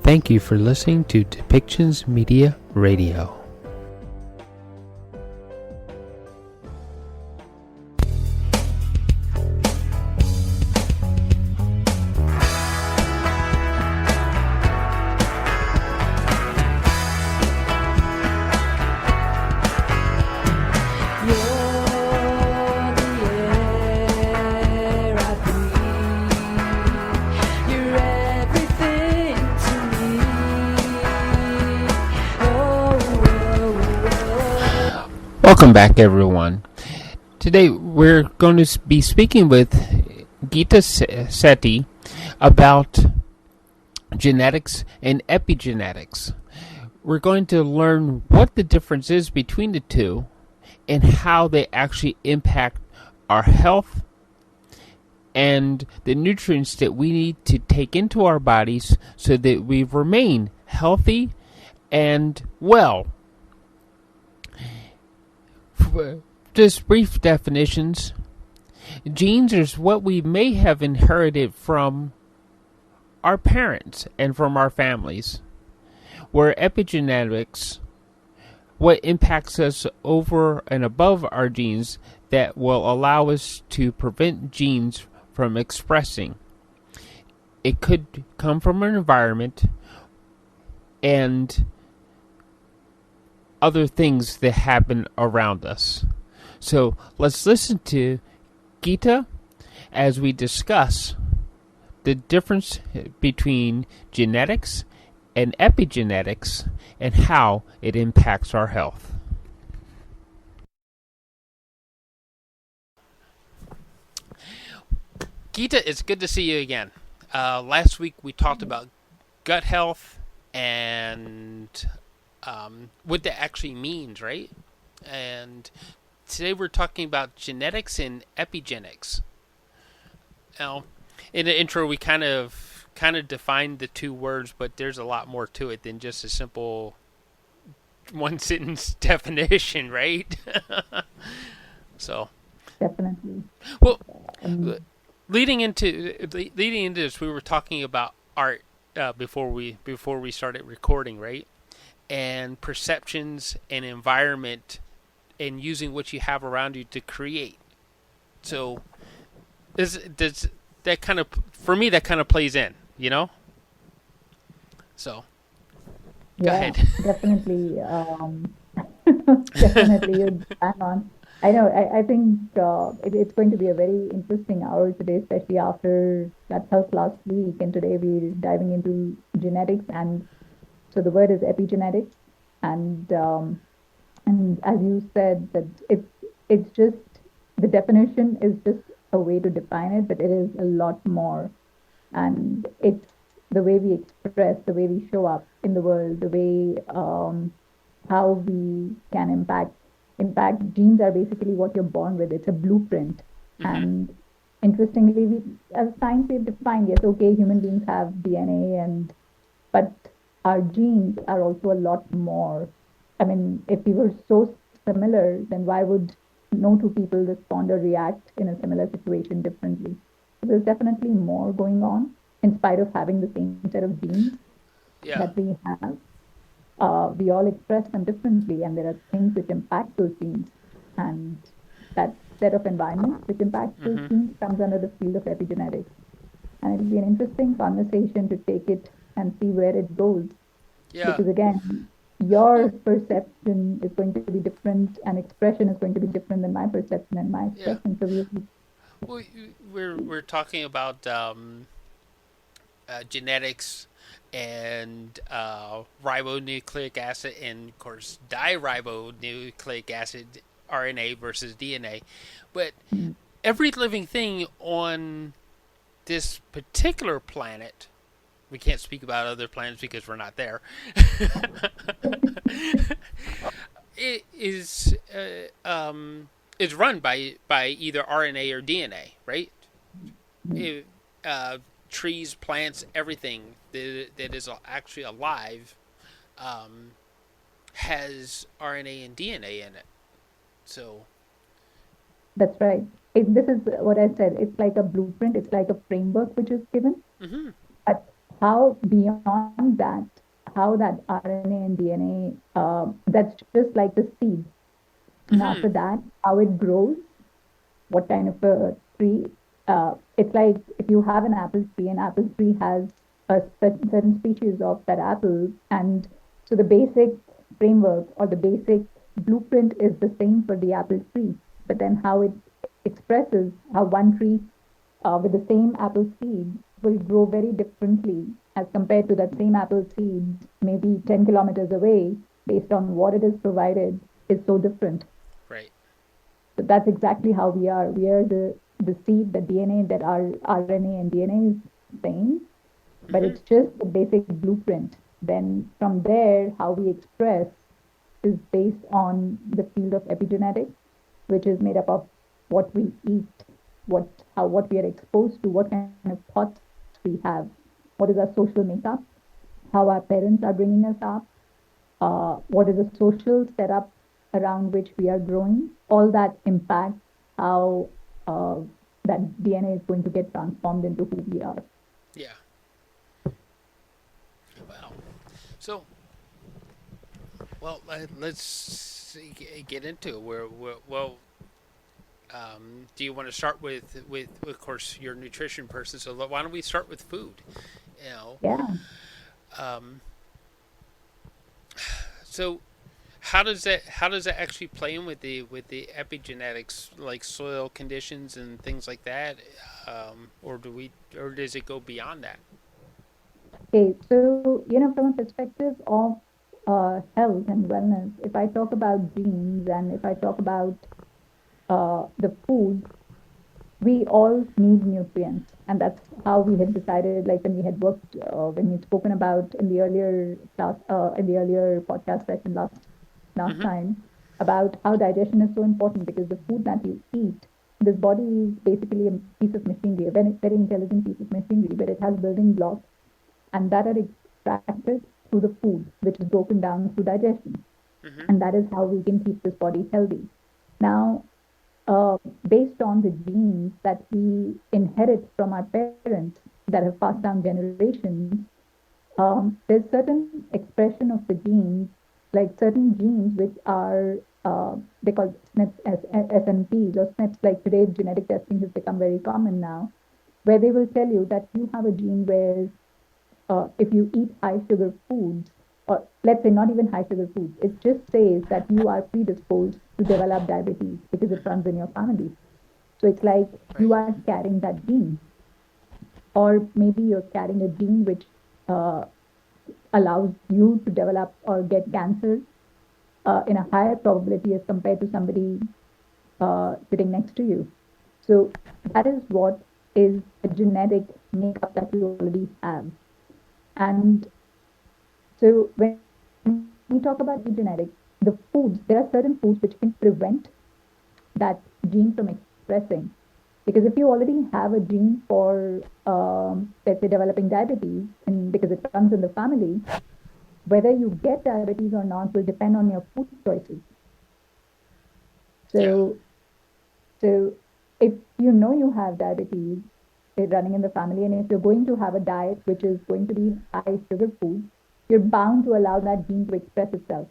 Thank you for listening to Depictions Media Radio. Welcome back, everyone. Today we're going to be speaking with Geeta Sethi about genetics and epigenetics. We're going to learn what the difference is between the two and how they actually impact our health and the nutrients that we need to take into our bodies so that we remain healthy and well. Just brief definitions. Genes is what we may have inherited from our parents and from our families, where epigenetics, what impacts us over and above our genes that will allow us to prevent genes from expressing. It could come from an environment and other things that happen around us. So let's listen to Geeta as we discuss the difference between genetics and epigenetics and how it impacts our health. Geeta, it's good to see you again. Last week we talked about gut health and what that actually means, right? And today we're talking about genetics and epigenetics. Now, in the intro, we kind of defined the two words, but there's a lot more to it than just a simple one sentence definition, right? So, definitely. Well, leading into this, we were talking about art before we started recording, right? And perceptions and environment and using what you have around you to create. So does that kind of, for me, that kind of plays in, you know? So go ahead. Definitely. Definitely, you're bang on. I know. I think it's going to be a very interesting hour today, especially after that health last week. And today we're diving into genetics, and so the word is epigenetics, and as you said, that it's just, the definition is just a way to define it, but it is a lot more, and it's the way we express, the way we show up in the world, the way how we can impact. In fact, genes are basically what you're born with. It's a blueprint, and interestingly, as science we've defined, yes, okay, human beings have DNA, but our genes are also a lot more. I mean, if we were so similar, then why would no two people respond or react in a similar situation differently? So there's definitely more going on in spite of having the same set of genes that we have. We all express them differently, and there are things which impact those genes. And that set of environments which impact those genes comes under the field of epigenetics. And it'll be an interesting conversation to take it and see where it goes. Yeah. Because again, your perception is going to be different, and expression is going to be different than my perception and my expression. So we're talking about genetics and ribonucleic acid, and of course diribonucleic acid, RNA versus DNA. But every living thing on this particular planet, we can't speak about other planets because we're not there, it is run by either RNA or DNA, right? Trees, plants, everything that is actually alive has RNA and DNA in it. So that's right. This is what I said. It's like a blueprint. It's like a framework which is given. But how beyond that, how that RNA and DNA, that's just like the seed. And after that, how it grows, what kind of a tree. It's like if you have an apple tree has a certain species of that apple, and so the basic framework or the basic blueprint is the same for the apple tree. But then how it expresses how one tree with the same apple seed will grow very differently as compared to that same apple seed maybe 10 kilometers away based on what it is provided is so different. Right. So that's exactly how we are. We are the seed, the DNA, that our RNA and DNA is same, but it's just the basic blueprint. Then from there, how we express is based on the field of epigenetics, which is made up of what we eat, what we are exposed to, what kind of thoughts we have, what is our social makeup, how our parents are bringing us up, what is the social setup around which we are growing. All that impacts how uh, that DNA is going to get transformed into who we are. Yeah. Wow. So, well, let's get into it. Well, do you want to start with, of course, your nutrition person? So why don't we start with food? You know, Yeah. um, so how does that actually play in with the epigenetics, like soil conditions and things like that, or does it go beyond that? Okay. So, from a perspective of health and wellness, if I talk about genes and if I talk about the food, we all need nutrients, and that's how we had decided, like when we had worked when we'd spoken about in the earlier class, in the earlier podcast session last Mm-hmm. time, about how digestion is so important, because the food that you eat, this body is basically a piece of machinery, a very intelligent piece of machinery, but it has building blocks, and that are extracted through the food, which is broken down through digestion, Mm-hmm. and that is how we can keep this body healthy. Now, uh, based on the genes that we inherit from our parents that have passed down generations, there's certain expression of the genes, like certain genes which are they call SNPs, SNPs or SNPs. Like today, genetic testing has become very common now, where they will tell you that you have a gene where if you eat high sugar foods, or let's say not even high sugar foods, it just says that you are predisposed to develop diabetes because it runs in your family. So it's like you Right. are carrying that gene, or maybe you're carrying a gene which uh, allows you to develop or get cancer in a higher probability as compared to somebody sitting next to you. So that is what is a genetic makeup that you already have. And so when we talk about epigenetics, the foods, there are certain foods which can prevent that gene from expressing. Because if you already have a gene for, let's say, developing diabetes, and because it runs in the family, whether you get diabetes or not will depend on your food choices. Yeah. So, so if you know you have diabetes running in the family, and if you're going to have a diet which is going to be high sugar food, you're bound to allow that gene to express itself.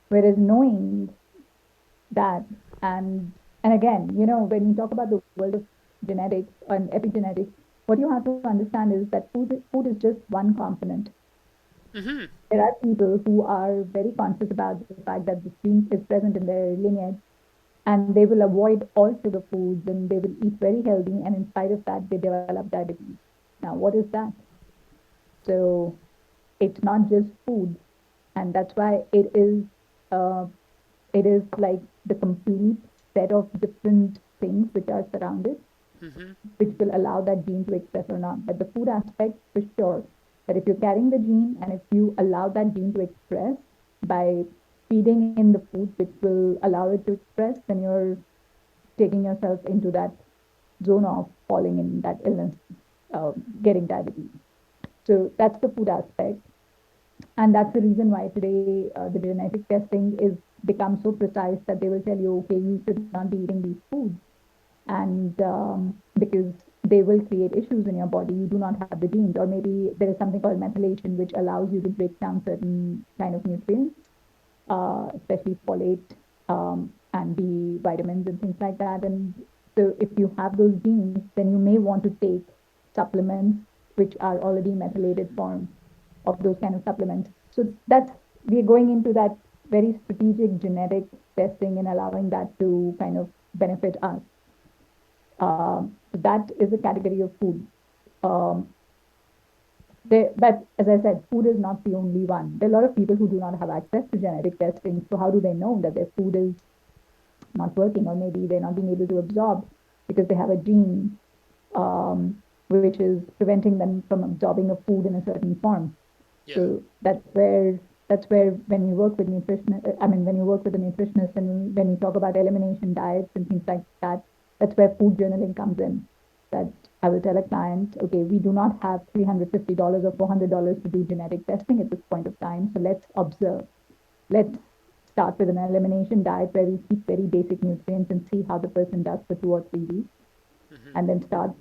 Whereas knowing that, and again, when we talk about the world of genetics and epigenetics, what you have to understand is that food is just one component. Mm-hmm. There are people who are very conscious about the fact that this gene is present in their lineage, and they will avoid all sugar foods and they will eat very healthy, and in spite of that, they develop diabetes. Now, what is that? So it's not just food, and that's why uh, it is like the complete set of different things which are surrounded, Mm-hmm. which will allow that gene to express or not. But the food aspect, for sure, that if you're carrying the gene and if you allow that gene to express by feeding in the food which will allow it to express, then you're taking yourself into that zone of falling in that illness, uh, getting diabetes. So that's the food aspect, and that's the reason why today the genetic testing is become so precise that they will tell you, okay, you should not be eating these foods, and because they will create issues in your body. You do not have the genes, or maybe there is something called methylation, which allows you to break down certain kind of nutrients, especially folate and B vitamins and things like that. And so, if you have those genes, then you may want to take supplements which are already methylated forms of those kind of supplements. So that's we're going into that very strategic genetic testing and allowing that to kind of benefit us. So that is a category of food. Um, but as I said, food is not the only one. There are a lot of people who do not have access to genetic testing. So how do they know that their food is not working, or maybe they're not being able to absorb because they have a gene which is preventing them from absorbing a food in a certain form. Yeah. So that's where when you work with nutrition, I mean, when you work with a nutritionist and when you talk about elimination diets and things like that, that's where food journaling comes in. That I will tell a client, okay, we do not have $350 or $400 to do genetic testing at this point of time. So let's observe. Let's start with an elimination diet where we keep very basic nutrients and see how the person does for 2 or 3 weeks, and then start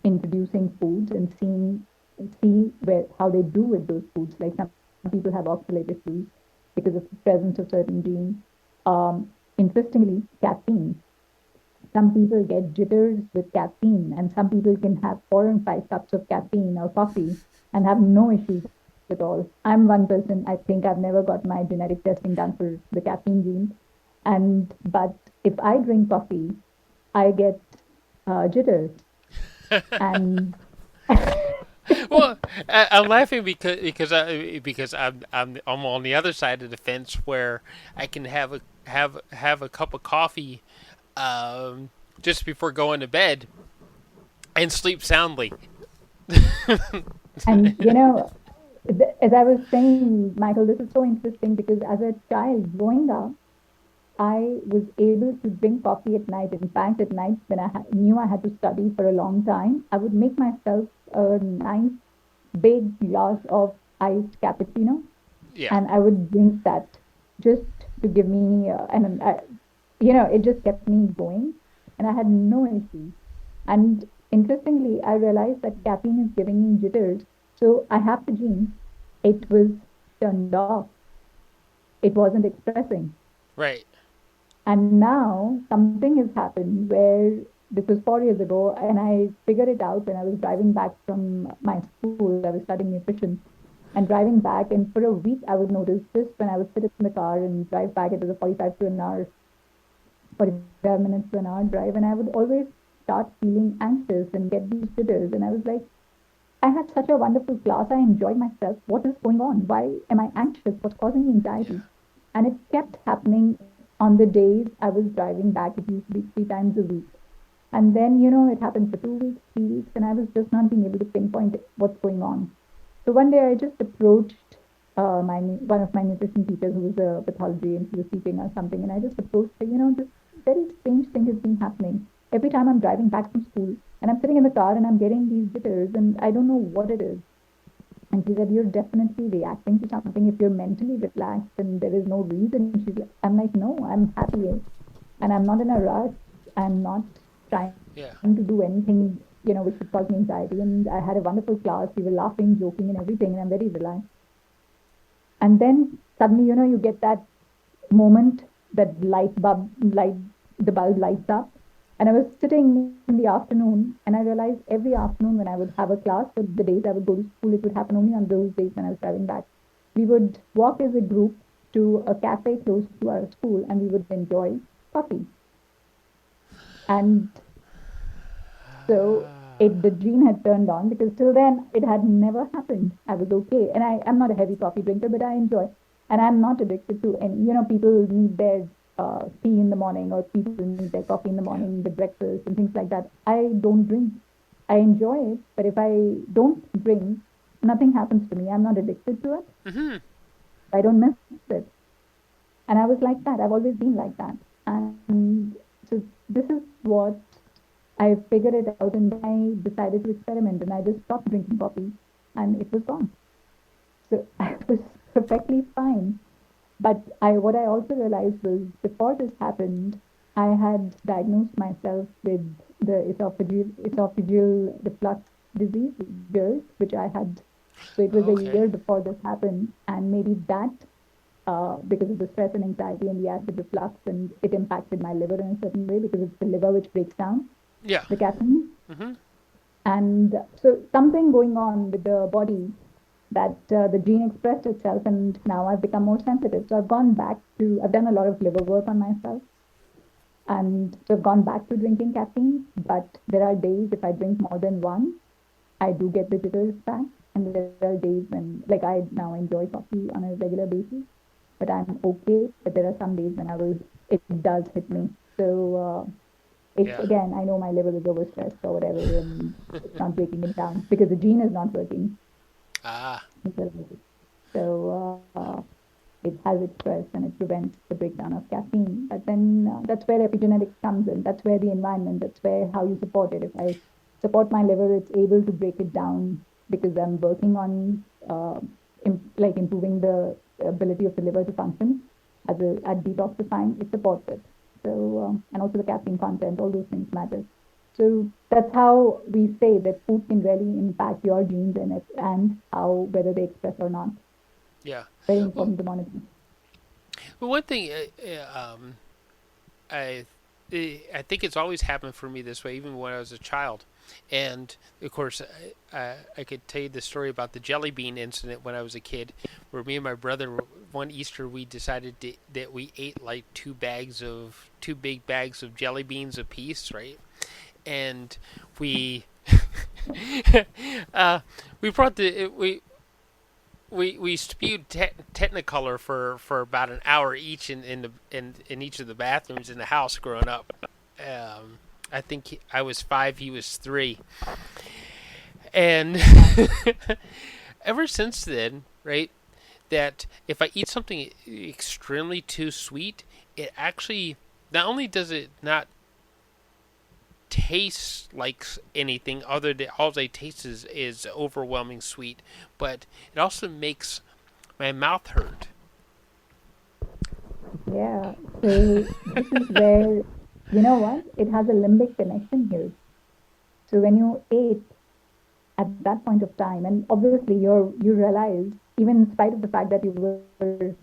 introducing foods and see where how they do with those foods. Like some people have oxalate issues because of the presence of certain genes. Interestingly, caffeine. Some people get jitters with caffeine, and some people can have 4 and 5 cups of caffeine or coffee and have no issues at all. I'm one person. I think I've never got my genetic testing done for the caffeine gene, but if I drink coffee, I get jitters, and Well, I'm laughing because I'm on the other side of the fence where I can have a cup of coffee just before going to bed and sleep soundly. and as I was saying, Michael, this is so interesting because as a child growing up, I was able to drink coffee at night. In fact, at night when knew I had to study for a long time, I would make myself a nice big glass of iced cappuccino, Yeah. and I would drink that just to give me, it just kept me going, and I had no issues. And interestingly, I realized that caffeine is giving me jitters, so I have the gene. It was turned off. It wasn't expressing. Right. And now something has happened where this was 4 years ago, and I figured it out when I was driving back from my school. I was studying nutrition and driving back, and for a week I would notice this when I would sit in the car and drive back. It was a 45 minutes to an hour drive, and I would always start feeling anxious and get these jitters. And I was like, I had such a wonderful class. I enjoyed myself. What is going on? Why am I anxious? What's causing me Yeah. anxiety? And it kept happening on the days I was driving back. It used to be 3 times a week. And then, it happened for 2 weeks, 3 weeks, and I was just not being able to pinpoint what's going on. So one day I just approached one of my nutrition teachers who was a pathology, and she was teaching us something. And I just approached her, this very strange thing has been happening. Every time I'm driving back from school and I'm sitting in the car and I'm getting these jitters and I don't know what it is. And she said, you're definitely reacting to something if you're mentally relaxed and there is no reason. I'm like, no, I'm happy and I'm not in a rush. I'm not trying Yeah. to do anything, which would cause me anxiety. And I had a wonderful class. We were laughing, joking, and everything. And I'm very relaxed. And then suddenly, you get that moment that the bulb lights up. And I was sitting in the afternoon, and I realized every afternoon when I would have a class, for the days I would go to school, it would happen only on those days when I was driving back. We would walk as a group to a cafe close to our school, and we would enjoy coffee. And so the gene had turned on because till then it had never happened. I was okay. And I'm not a heavy coffee drinker, but I enjoy. And I'm not addicted to any, people need their tea in the morning, or people need their coffee in the Yeah. morning, the breakfast and things like that. I don't drink. I enjoy it, but if I don't drink, nothing happens to me. I'm not addicted to it. Mm-hmm. I don't miss it. And I was like that. I've always been like that. And so this is what I figured it out, and I decided to experiment, and I just stopped drinking coffee, and it was gone. So I was perfectly fine. But what I also realized was before this happened, I had diagnosed myself with the esophageal reflux disease, GERD, which I had. So it was a Okay. year before this happened, and maybe that, because of the stress and anxiety and the acid reflux, and it impacted my liver in a certain way because it's the liver which breaks down Yeah. the caffeine. Mm-hmm. And so something going on with the body that the gene expressed itself, and now I've become more sensitive. So I've done a lot of liver work on myself, and so I've gone back to drinking caffeine. But there are days if I drink more than one, I do get the jitters back. And there are days when, like, I now enjoy coffee on a regular basis, but I'm okay. But there are some days when it does hit me. So it's Yeah. again, I know my liver is overstressed or whatever, and it's not breaking it down because the gene is not working. Ah. So it has expressed and it prevents the breakdown of caffeine. But then that's where epigenetics comes in. That's where the environment, that's where how you support it. If I support my liver, it's able to break it down because I'm working on like improving the ability of the liver to function at detoxifying. It supports it. So and also the caffeine content, all those things matter. So that's how we say that food can really impact your genes and how whether they express or not. Yeah. Very Well, important to monitor. well, one thing I I think it's always happened for me this way, even when I was a child. And of course, I could tell you the story about the jelly bean incident when I was a kid, where me and my brother one Easter we decided that we ate like two big bags of jelly beans apiece, right? And we we brought the we spewed Technicolor for about an hour each in each of the bathrooms in the house growing up. I think I was 5, he was 3, and ever since then, right? That if I eat something extremely too sweet, it actually not only does it not taste like anything other than all they taste is overwhelming sweet, but it also makes my mouth hurt. Yeah. So this is where, you know what? It has a limbic connection here. So when you ate at that point of time, and obviously you realized, even in spite of the fact that you were 3,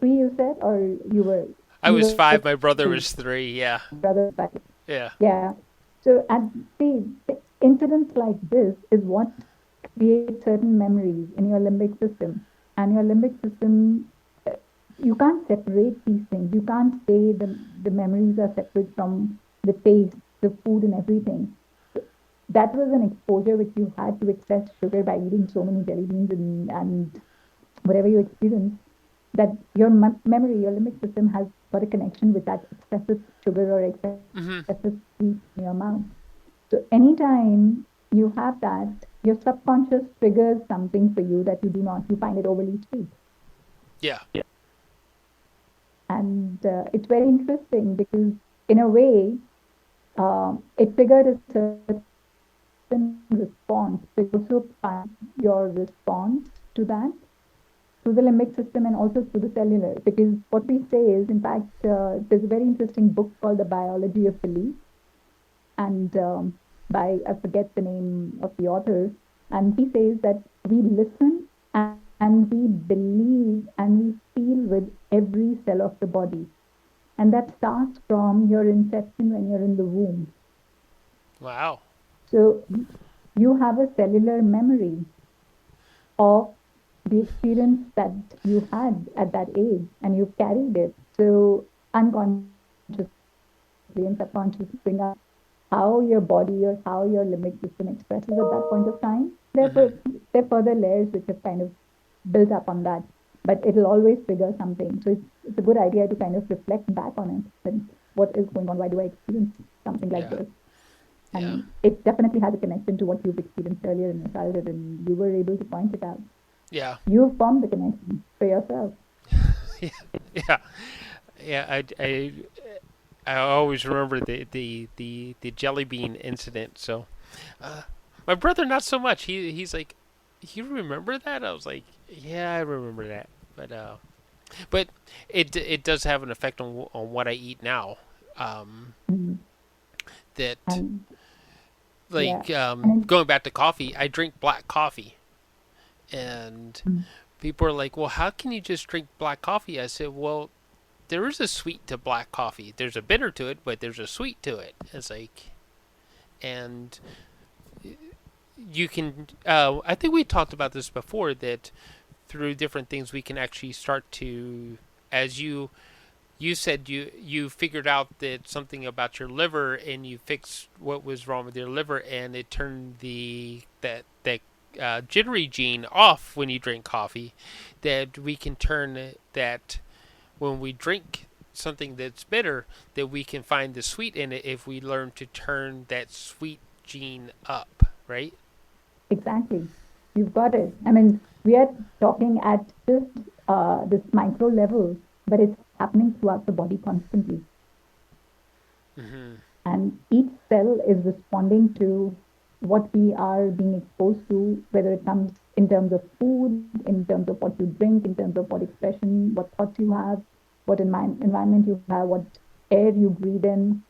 you said, or I you was were 5, my brother 3, was 3. Yeah, brother 5. yeah. Yeah. So the incidents like this is what create certain memories in your limbic system. And your limbic system, uh, you can't separate these things. You can't say the memories are separate from the taste, the food, and everything. That was an exposure which you had to excess sugar by eating so many jelly beans and whatever you experienced. That your memory, your limbic system has got a connection with that excessive sugar or Hmm. excessive sweet in your mouth. So anytime you have that, your subconscious triggers something for you that you do not, you find it overly sweet. Yeah. And it's very interesting because, in a way, it triggered a certain response. So you also find your response to that through the limbic system and also through the cellular. Because what we say is, in fact, there's a very interesting book called The Biology of Belief, and by I forget the name of the author, and he says that we listen and we believe and we feel with every cell of the body, and that starts from your inception when you're in the womb. Wow. So you have a cellular memory of the experience that you had at that age, and you've carried it. So unconsciously and subconsciously bring up how your body or how your limbic system expresses at that point of time. Hmm. There are further layers which have kind of built up on that, but it'll always trigger something. So it's a good idea to kind of reflect back on it and what is going on? Why do I experience something like Yeah. this? Yeah. And it definitely has a connection to what you've experienced earlier in your childhood, and you were able to point it out. Yeah. You formed the connection for yourself. Yeah. Yeah. I always remember the jelly bean incident. So my brother not so much. He's like, you remember that? I was like, yeah, I remember that. But it does have an effect on what I eat now. Um, Mm. that, And yeah, like, and going back to coffee, I drink black coffee, and mm, people are like, "Well, how can you just drink black coffee?" I said, "Well, there is a sweet to black coffee. There's a bitter to it, but there's a sweet to it." It's like, and you can. I think we talked about this before, that through different things we can actually start to, as you said, you figured out that something about your liver, and you fixed what was wrong with your liver, and it turned that jittery gene off when you drink coffee. That we can turn that when we drink something that's bitter, that we can find the sweet in it if we learn to turn that sweet gene up, right? exactly, you've got it. I mean, we are talking at just this micro level, but it's happening throughout the body constantly. Mm-hmm. And each cell is responding to what we are being exposed to, whether it comes in terms of food, in terms of what you drink, in terms of what expression, what thoughts you have, what environment you have, what air you breathe in,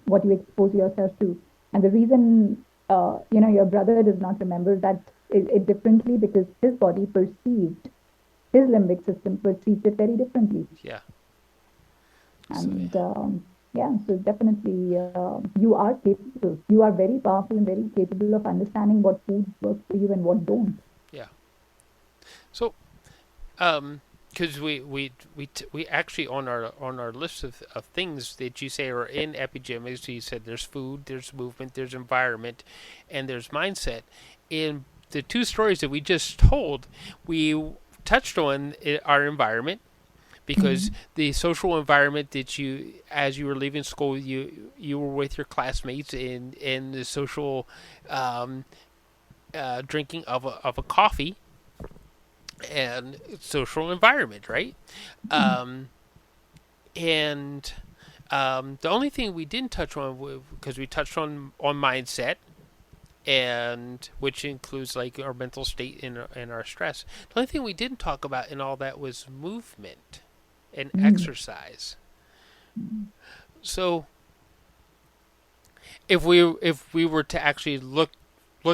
what you expose yourself to. And the reason, your brother does not remember that it differently because his body perceived, his limbic system perceived it very differently. Yeah. So And yeah, so definitely you are capable. You are very powerful and very capable of understanding what foods work for you and what don't. yeah. So because we actually on our list of things that you say are in epigenetics, you said there's food, there's movement, there's environment, and there's mindset. In the two stories that we just told, we touched on our environment, because Mm-hmm. the social environment that you, as you were leaving school, you were with your classmates in the social um, drinking of a coffee and social environment, right? Um, and the only thing we didn't touch on, because we touched on mindset, and which includes like our mental state and our stress. The only thing we didn't talk about in all that was movement and Mm-hmm. exercise. So if we were to actually look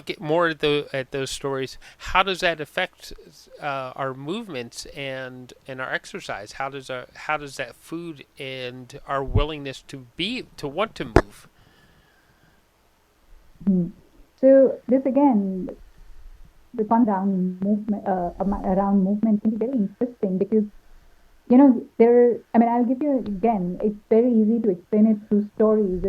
at more at those stories, how does that affect our movements and our exercise? How does that food and our willingness to want to move? Mm-hmm. So this again, the conversation around movement can be very interesting because there. I mean, I'll give you again. It's very easy to explain it through stories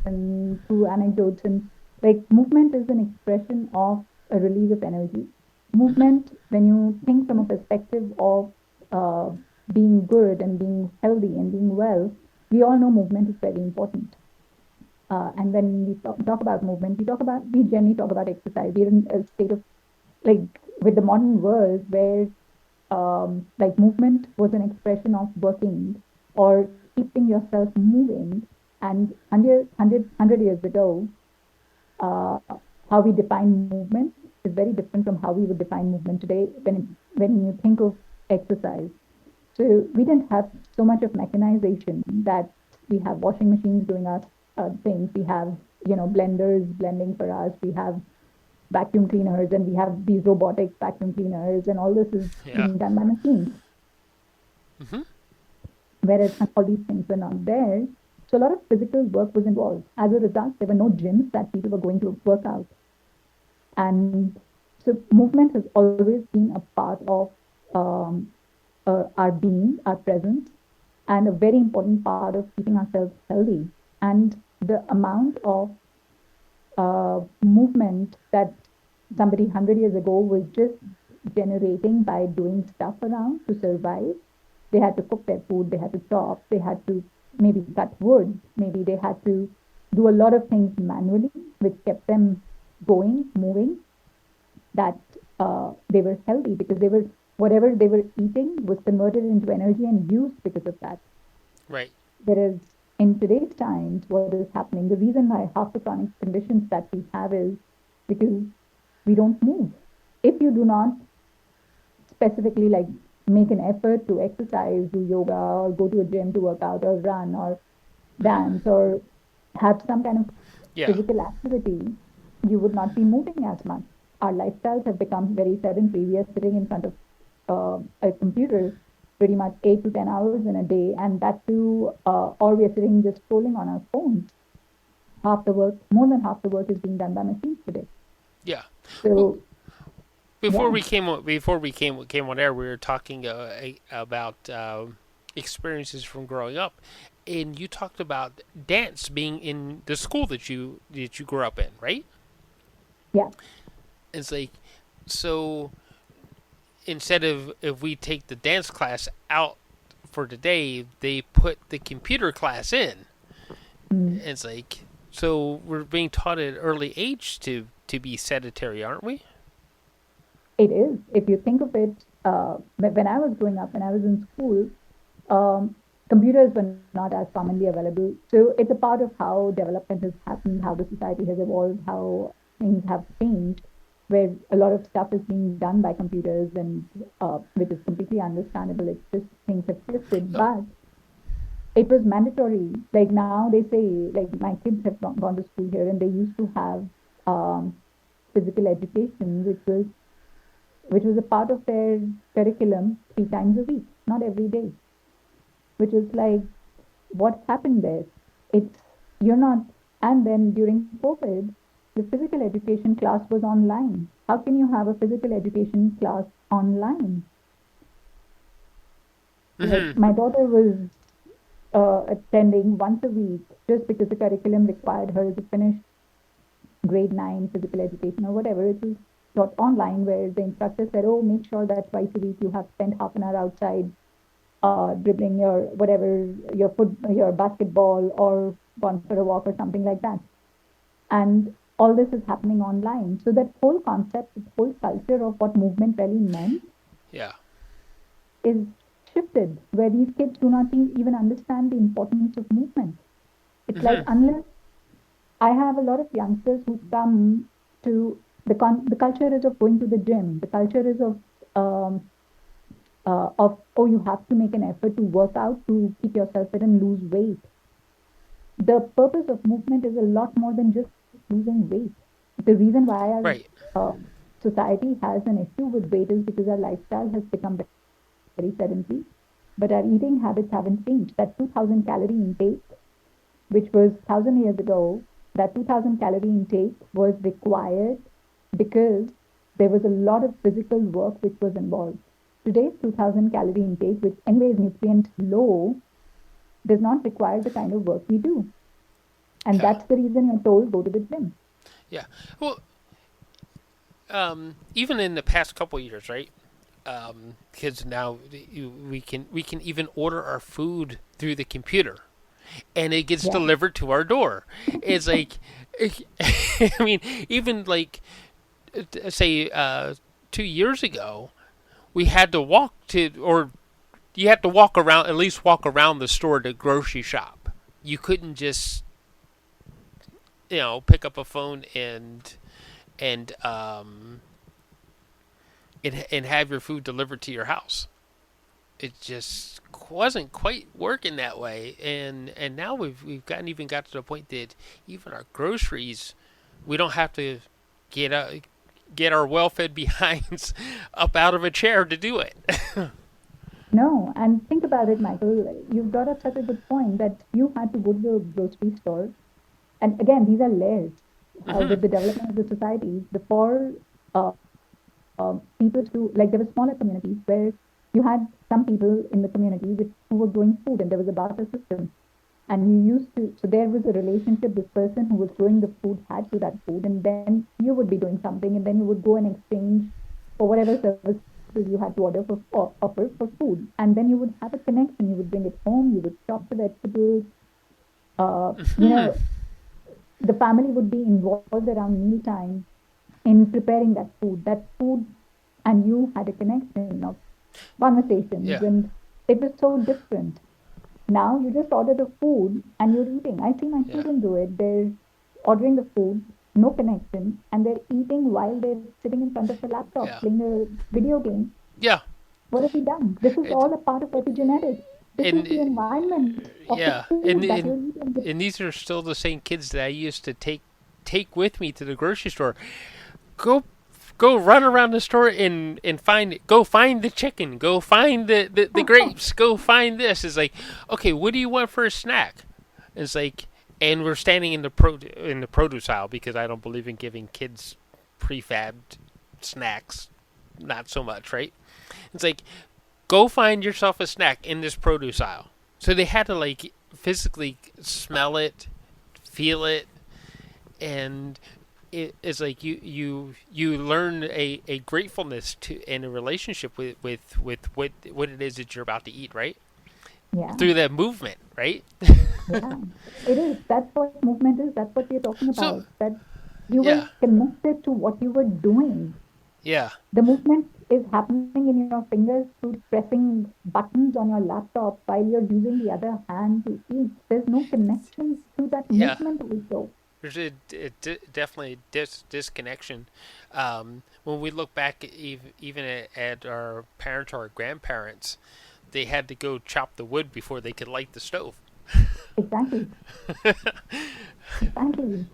and through anecdotes, and like movement is an expression of a release of energy. Mm-hmm. Movement, when you think from a perspective of uh, being good and being healthy and being well, we all know movement is very important. And when we talk about movement, we generally talk about exercise. We're in a state of like with the modern world where like movement was an expression of working or keeping yourself moving. And 100 years ago, uh, how we define movement is very different from how we would define movement today when you think of exercise. So we didn't have so much of mechanization that we have washing machines doing our things. We have blenders blending for us. We have vacuum cleaners and we have these robotic vacuum cleaners and all this is Yeah. being done by machines. Mm-hmm. Whereas all these things were not there. So a lot of physical work was involved. As a result, there were no gyms that people were going to work out. And so movement has always been a part of um, our being, our presence, and a very important part of keeping ourselves healthy. And the amount of movement that somebody 100 years ago was just generating by doing stuff around to survive. They had to cook their food, they had to chop, they had to maybe cut wood, maybe they had to do a lot of things manually, which kept them going, moving, that they were healthy because whatever they were eating was converted into energy and used because of that. Right. Whereas in today's times, what is happening, the reason why half the chronic conditions that we have is because we don't move. If you do not specifically like make an effort to exercise, do yoga, or go to a gym to work out, or run, or Mm-hmm. dance, or have some kind of Yeah. physical activity, you would not be moving as much. Our lifestyles have become very sedentary. We are sitting in front of a computer pretty much 8 to 10 hours in a day, and that too, or we are sitting just scrolling on our phones. Half the work, more than half the work, is being done by machines today. Yeah. Well, So, yeah, came on air, we were talking about experiences from growing up, and you talked about dance being in the school that you grew up in, right? yeah, It's like, so instead of, if we take the dance class out for today, they put the computer class in. mm, It's like, so we're being taught at an early age to be sedentary, aren't we? it is. If you think of it, when I was growing up, when I was in school, um, computers were not as commonly available. So it's a part of how development has happened, how the society has evolved, how things have changed, where a lot of stuff is being done by computers, and which is completely understandable. It's just things have shifted, Oh, but it was mandatory. Like now they say, like my kids have gone to school here, and they used to have um, physical education, which was a part of their curriculum 3 times a week, not every day, which is like, what happened there? It's you're not. And then during COVID, the physical education class was online. How can you have a physical education class online? Like mm-hmm. my daughter was attending once a week just because the curriculum required her to finish grade 9 physical education or whatever. It was taught online where the instructor said, oh, make sure that twice a week you have spent half an hour outside dribbling your whatever, your basketball, or gone for a walk or something like that. And all this is happening online. So that whole concept, this whole culture of what movement really meant Yeah. is shifted, where these kids do not even understand the importance of movement. It's like, Mm-hmm. unless I have a lot of youngsters who come to the culture is of going to the gym. The culture is of, oh, you have to make an effort to work out to keep yourself fit and lose weight. The purpose of movement is a lot more than just losing weight. The reason why our Right. society has an issue with weight is because our lifestyle has become very sedentary, but our eating habits haven't changed. That 2000 calorie intake, which was 1000 years ago, that 2000 calorie intake was required because there was a lot of physical work which was involved. Today's 2000 calorie intake, which anyway is nutrient low, does not require the kind of work we do. And Yeah. that's the reason you're told go to the gym. Yeah. Well, even in the past couple of years, right? Because now we can even order our food through the computer, and it gets Yeah. delivered to our door. It's like, I mean, even like, say 2 years ago, we had to walk to, or you had to walk around, at least walk around the store to grocery shop. You couldn't just, pick up a phone and and have your food delivered to your house. It just wasn't quite working that way, and now we've got to the point that even our groceries, we don't have to get get our well-fed behinds up out of a chair to do it. No, and think about it, Michael. You've brought up such a good point that you had to go to the grocery store. And again, these are layers. Hmm. With the development of the societies, before people to, like, there were smaller communities where you had some people in the community who were growing food, and there was a barter system. And you used to, so there was a relationship. This person who was growing the food had to that food, and then you would be doing something, and then you would go and exchange for whatever services you had to order offer for food. And then you would have a connection. You would bring it home, you would chop the vegetables. You Hmm. know, the family would be involved around mealtime in preparing that food, and you had a connection of conversations, Yeah. and it was so different. Now you just order the food and you're eating. I see my Yeah. children do it. They're ordering the food, no connection, and they're eating while they're sitting in front of a laptop Yeah. playing a video game. Yeah. What have we done? This is It, all a part of epigenetics. This is the and environment of the yeah, food that you're eating. and these are still the same kids that I used to take with me to the grocery store. Go go run around the store and find the chicken, go find the grapes, go find this. It's like, okay, what do you want for a snack? It's like, and we're standing in the produce aisle because I don't believe in giving kids prefabbed snacks, not so much, right? It's like, go find yourself a snack in this produce aisle. So they had to like physically smell it, feel it, and it's like you learn a gratefulness to in a relationship with what it is that you're about to eat, right? Yeah, Through that movement, right? yeah. It is. That's what movement is. That's what we're talking So about. That you were yeah, connected to what you were doing. yeah, The movement is happening in your fingers through pressing buttons on your laptop while you're using the other hand to eat. There's no connection to that yeah. movement also. There's definitely disconnection. When we look back, even at our parents or our grandparents, they had to go chop the wood before they could light the stove. Exactly. Exactly.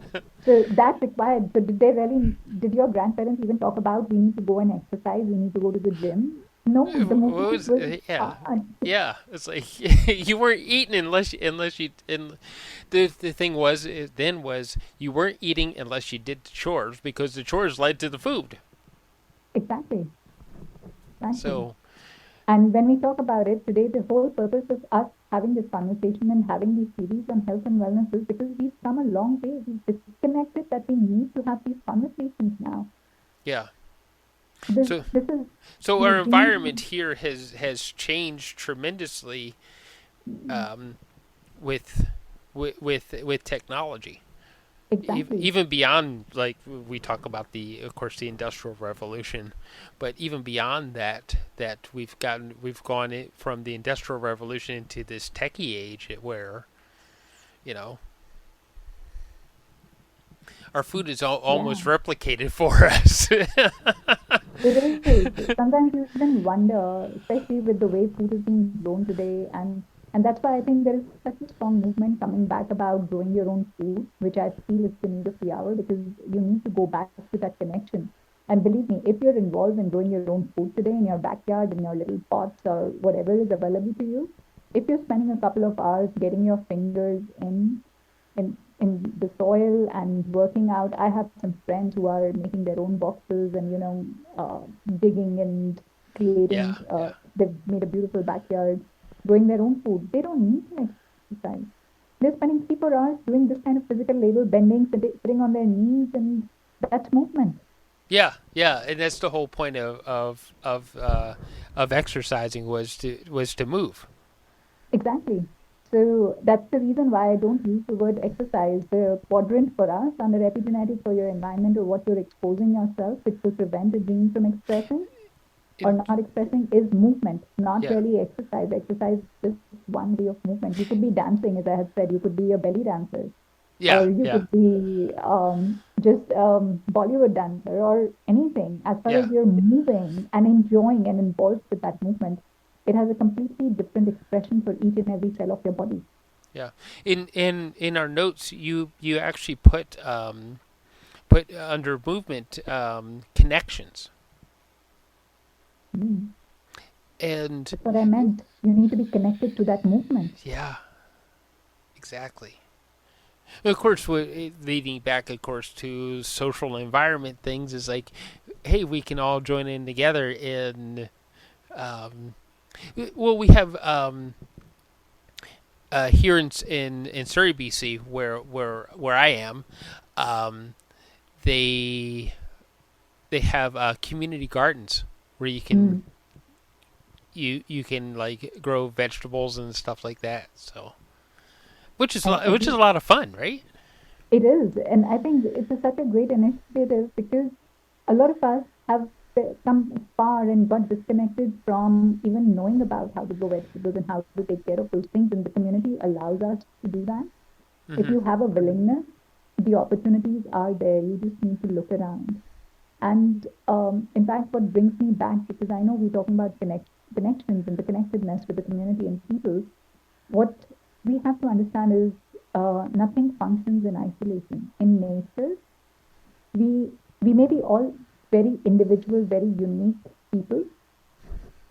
So that's required. So did your grandparents even talk about we need to go and exercise, we need to go to the gym? No, the What movement was was yeah, on. yeah. It's like you weren't eating unless you. And the thing was then was you weren't eating unless you did the chores because the chores led to the food. Exactly. Exactly. So And when we talk about it today, the whole purpose of us having this conversation and having these series on health and wellness is because we've come a long way. We've disconnected that we need to have these conversations now. yeah. This So this is so our we need environment here has changed tremendously um, with with technology. exactly. Even beyond, like we talk about the of course the industrial revolution, but even beyond that we've gone from the industrial revolution into this techie age where you know our food is almost Yeah. replicated for us. It is. Sometimes you even wonder, especially with the way food is being grown today, and that's why I think there is such a strong movement coming back about growing your own food, which I feel is the need of the hour because you need to go back to that connection. And believe me, if you're involved in growing your own food today in your backyard, in your little pots or whatever is available to you, if you're spending a couple of hours getting your fingers in the soil and working out. I have some friends who are making their own boxes and digging and creating. Yeah, yeah, They've made a beautiful backyard, growing their own food. They don't need to exercise. They're spending 3 4 hours doing this kind of physical labor, bending, sitting on their knees, and that's movement. yeah, yeah, and that's the whole point of exercising was to move. Exactly. So that's the reason why I don't use the word exercise. The quadrant for us under epigenetics for your environment or what you're exposing yourself, which will prevent the gene from expressing or And not expressing, is movement, not yeah, really exercise. Exercise is just one way of movement. You could be dancing, as I have said, you could be a belly dancer, yeah, or you yeah, could be just Bollywood dancer or anything. As far as yeah, you're moving and enjoying and involved with that movement, it has a completely different expression for each and every cell of your body. yeah. In our notes, you actually put under movement connections, Mm. and That's what I meant. You need to be connected to that movement. yeah, exactly. Of course, leading back, of course, to social environment things is like, hey, we can all join in together in. Um, well, we have here in Surrey, BC, where I am, um, they they have community gardens where Mm. you can like grow vegetables and stuff like that. So And which is a lot of fun, right? it is. And I think such a great initiative because a lot of us have come far and got disconnected from even knowing about how to grow vegetables and how to take care of those things. And the community allows us to do that. If Hmm. you have a willingness, the opportunities are there. You just need to look around. And in fact, what brings me back, because I know we're talking about connections and the connectedness with the community and people, what we have to understand is nothing functions in isolation. In nature, we we may be all very individual, very unique people,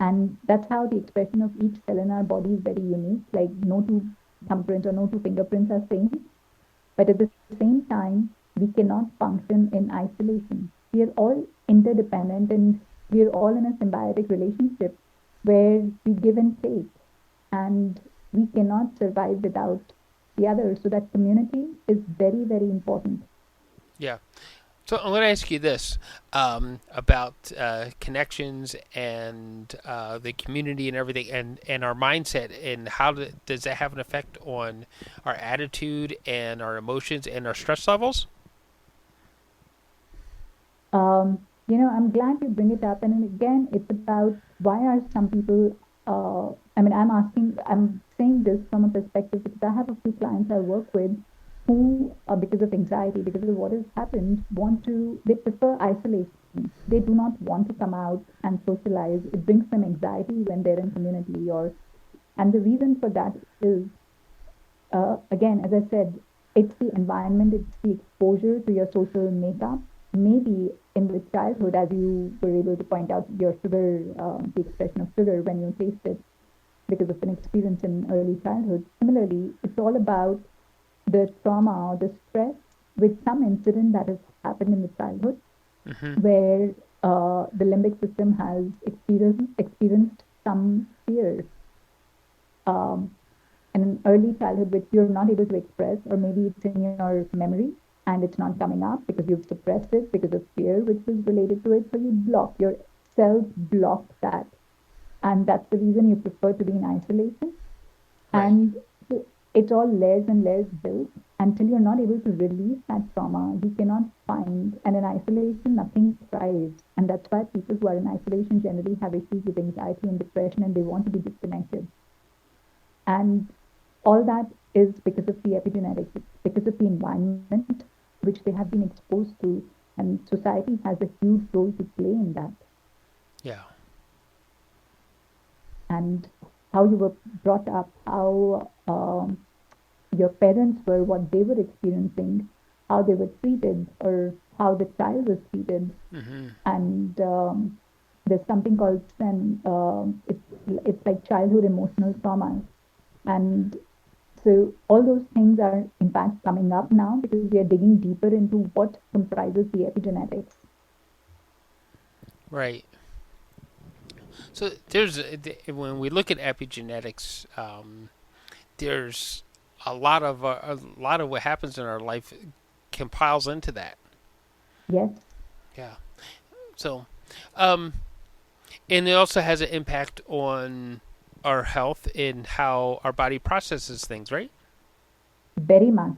and that's how the expression of each cell in our body is very unique. Like no two thumbprints or no two fingerprints are same, but at the same time, we cannot function in isolation. We are all interdependent and we are all in a symbiotic relationship where we give and take, and we cannot survive without the other. So that community is very, very important. Yeah. So I'm going to ask you this about connections and the community and everything, and our mindset, and how does that have an effect on our attitude and our emotions and our stress levels? I'm glad you bring it up. And again, it's about why are some people, I'm saying this from a perspective because I have a few clients I work with who, because of anxiety, because of what has happened, they prefer isolation. They do not want to come out and socialize. It brings them anxiety when they're in community and the reason for that is, again, as I said, it's the environment, it's the exposure to your social makeup. Maybe in the childhood, as you were able to point out, your sugar, the expression of sugar when you taste it because of an experience in early childhood. Similarly, it's all about the trauma or the stress with some incident that has happened in the childhood Mm-hmm. where the limbic system has experienced some fear. Um, in early childhood which you're not able to express, or maybe it's in your memory and it's not coming up because you've suppressed it because of fear which was related to it. So you block, your cells block that. And that's the reason you prefer to be in isolation. Right. And so it's all layers and layers built until you're not able to release that trauma. You cannot find, and in isolation, nothing thrives. And that's why people who are in isolation generally have issues with anxiety and depression and they want to be disconnected. And all that is because of the epigenetics, it's because of the environment which they have been exposed to, and society has a huge role to play in that. Yeah. And how you were brought up, how your parents were, what they were experiencing, how they were treated, or how the child was treated. Mm-hmm. And there's something called it's like childhood emotional trauma, and so all those things are in fact coming up now because we are digging deeper into what comprises the epigenetics. Right. So when we look at epigenetics, there's a lot of what happens in our life compiles into that. Yes, Yeah. So, um, and it also has an impact on our health and how our body processes things, right? very much.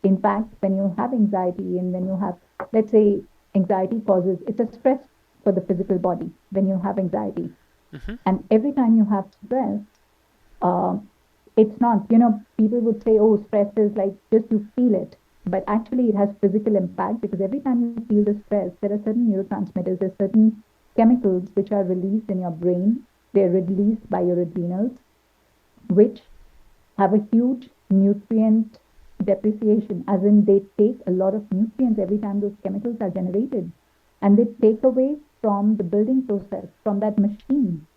In fact, when you have anxiety and when you have, let's say, anxiety causes, it's a stress for the physical body when you have anxiety. Mm-hmm. And every time you have stress, um, it's not, people would say, oh, stress is like just you feel it. But actually, it has physical impact because every time you feel the stress, there are certain neurotransmitters, there's certain chemicals which are released in your brain. They're released by your adrenals, which have a huge nutrient depreciation, as in they take a lot of nutrients every time those chemicals are generated. And they take away from the building process, from that machine,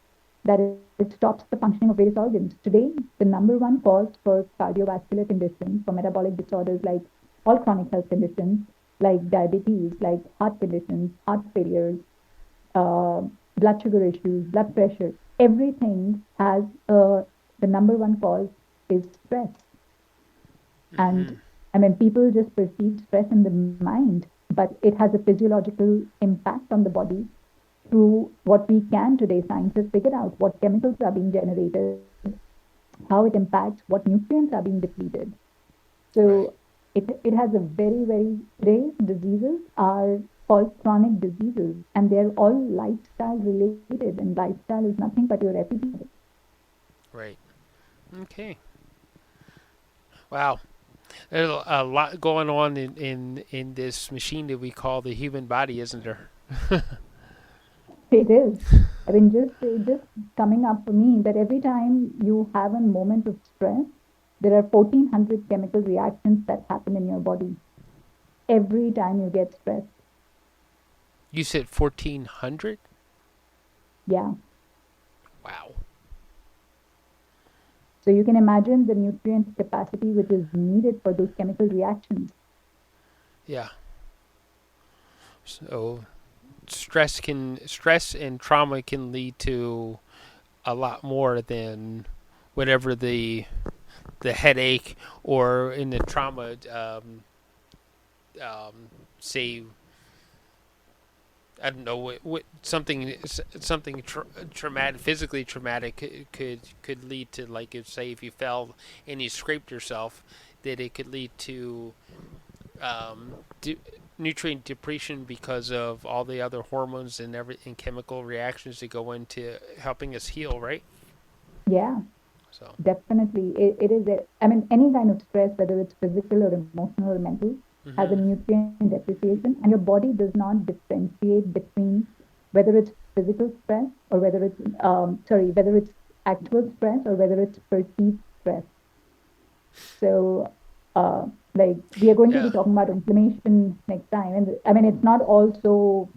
that it stops the functioning of various organs. Today, the number one cause for cardiovascular conditions, for metabolic disorders like all chronic health conditions, like diabetes, like heart conditions, heart failures, uh, blood sugar issues, blood pressure, everything has the number one cause is stress. Mm-hmm. And I mean, people just perceive stress in the mind, but it has a physiological impact on the body through what we can today. Science has figured out what chemicals are being generated, how it impacts, what nutrients are being depleted. Right. So it has a very, very, today's diseases are called chronic diseases and they're all lifestyle related, and lifestyle is nothing but your epigenetics. Right. Okay. Wow. There's a lot going on in this machine that we call the human body, isn't there? It is. I mean, just coming up for me that every time you have a moment of stress, there are 1,400 chemical reactions that happen in your body every time you get stressed. You said 1,400? Yeah. Wow. So you can imagine the nutrient capacity which is needed for those chemical reactions. Yeah. So stress and trauma can lead to a lot more than whatever the headache, or in the trauma, say, I don't know, something traumatic, physically traumatic, could lead to, like, if, say, if you fell and you scraped yourself, that it could lead to um, nutrient depletion because of all the other hormones and chemical reactions that go into helping us heal, right? Yeah, So. definitely. It is, I mean, any kind of stress, whether it's physical or emotional or mental, has a Mm-hmm. nutrient depreciation, and your body does not differentiate between whether it's physical stress or whether it's actual stress or whether it's perceived stress. So, like, we are going to be Yeah. talking about inflammation next time. And I mean, it's not all so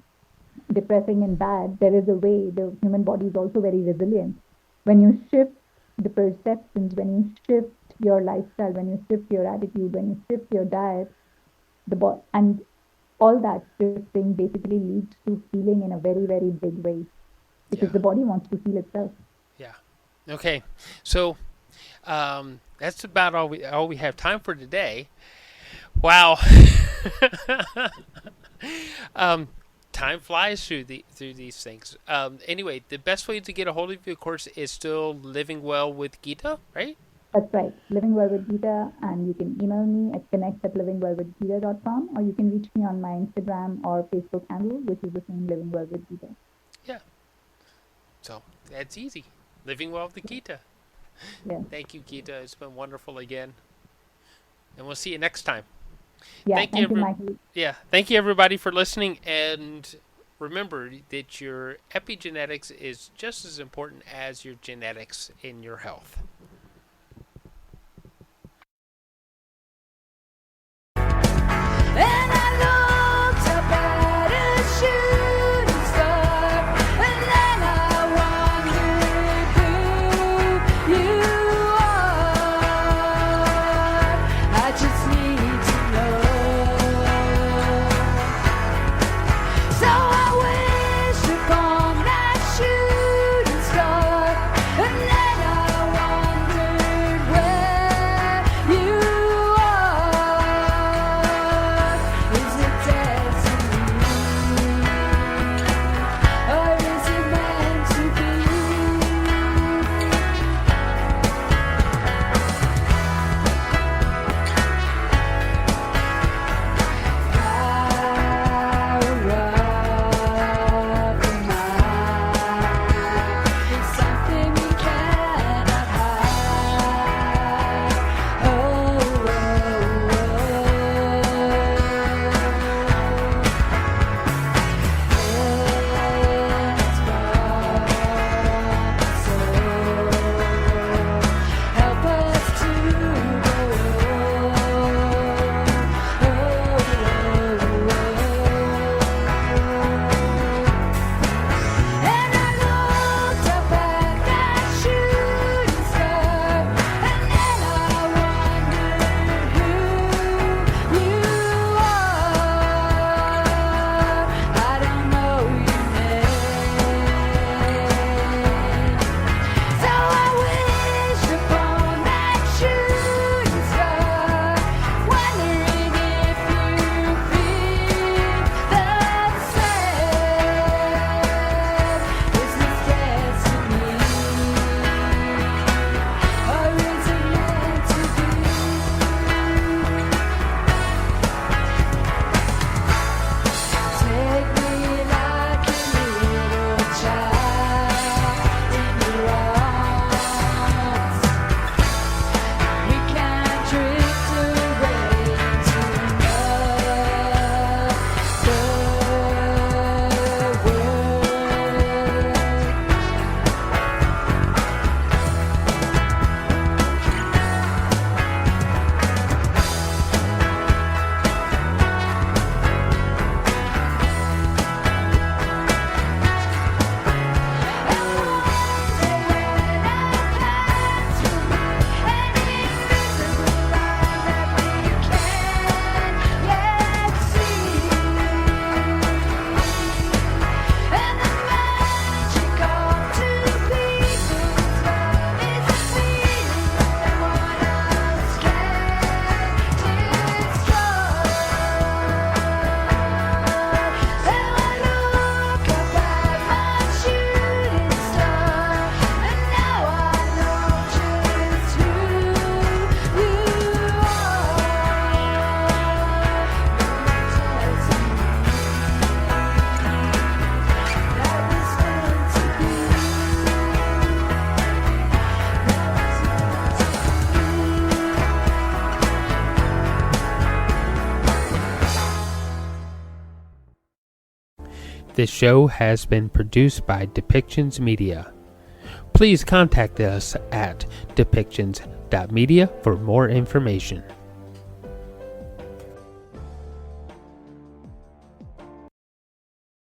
depressing and bad. There is a way. The human body is also very resilient. When you shift the perceptions, when you shift your lifestyle, when you shift your attitude, when you shift your diet, and all that shifting basically leads to healing in a very, very big way because Yeah. the body wants to heal itself. Yeah. Okay. So that's about all we have time for today. Wow. um, Time flies through these things. Anyway, the best way to get a hold of you, of course, is still living well with Geeta, right? That's right. Living Well with Geeta, and you can email me at connect@livingwellwithgeeta.com, or you can reach me on my Instagram or Facebook handle, which is the same, Living Well with Geeta. Yeah. So that's easy. Living well with Geeta. Yeah. Thank you, Geeta. It's been wonderful again, and we'll see you next time. Yeah. Thank you, Thank you, Michael. yeah. Thank you, everybody, for listening. And remember that your epigenetics is just as important as your genetics in your health. And I looked up at a shooting star, and then I wondered who you are. I just need to know. So I wish upon that shooting star, and then I wondered where you are. This show has been produced by Depictions Media. Please contact us at depictions.media for more information.